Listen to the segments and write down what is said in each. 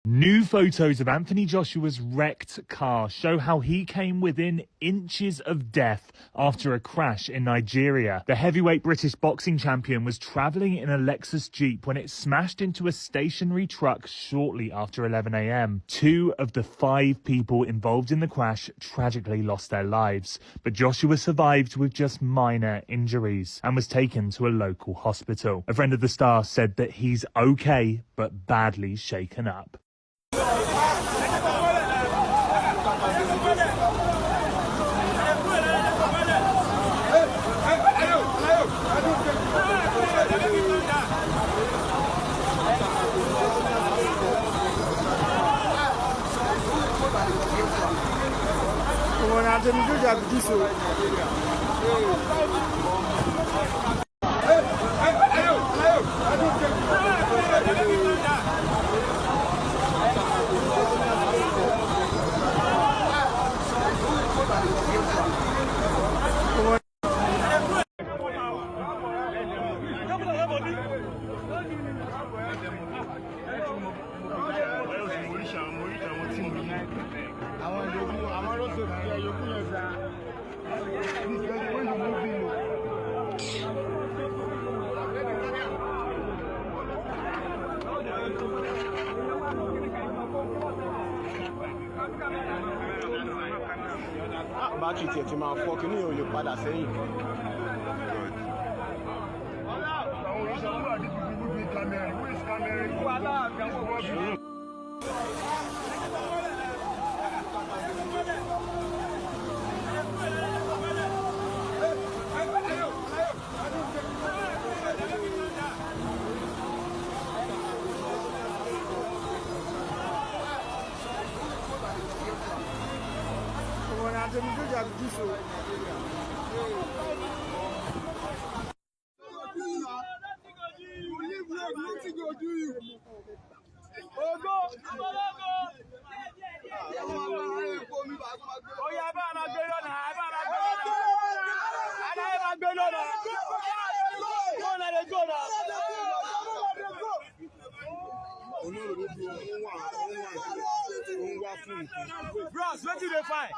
New photos of Anthony Joshua's wrecked car show how he came within inches of death after a crash in Nigeria. The heavyweight British boxing champion was travelling in a Lexus Jeep when it smashed into a stationary truck shortly after 11 a.m. 2 of the 5 people involved in the crash tragically lost their lives, but Joshua survived with just minor injuries and was taken to a local hospital. A friend of the star said that he's okay, but badly shaken up. Battery tí ẹ ti máa fọ́ kí ní òye padà sẹ́yìn. Bros, what did they find?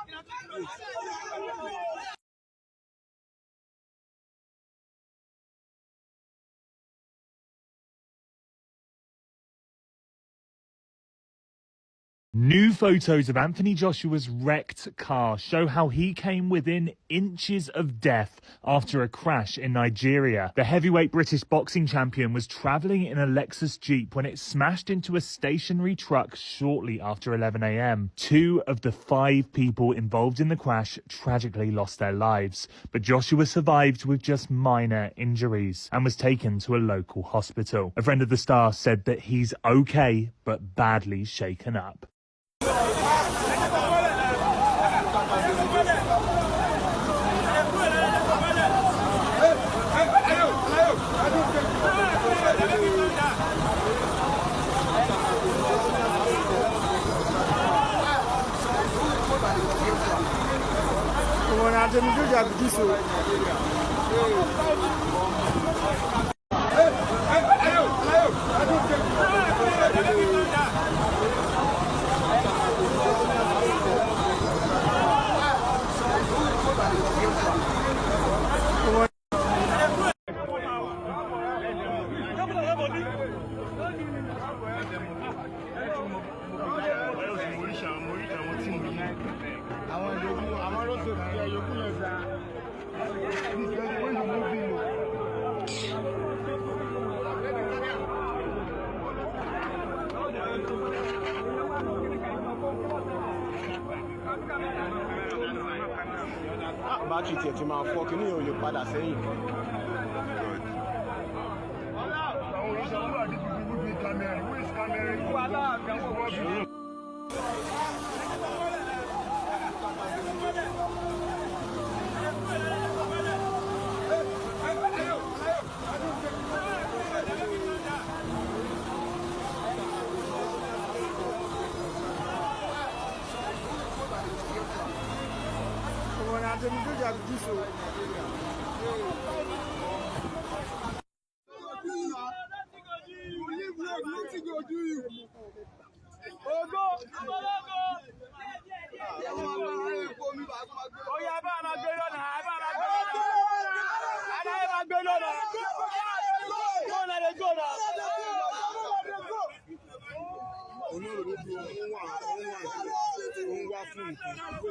New photos of Anthony Joshua's wrecked car show how he came within inches of death after a crash in Nigeria. The heavyweight British boxing champion was travelling in a Lexus Jeep when it smashed into a stationary truck shortly after 11 a.m. 2 of the 5 people involved in the crash tragically lost their lives, but Joshua survived with just minor injuries and was taken to a local hospital. A friend of the star said that he's okay, but badly shaken up. Battery tí ẹ ti máa fọ́ kí ní òye padà sẹ́yìn.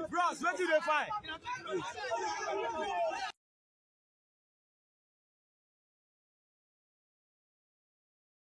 Bros, wetin dey find?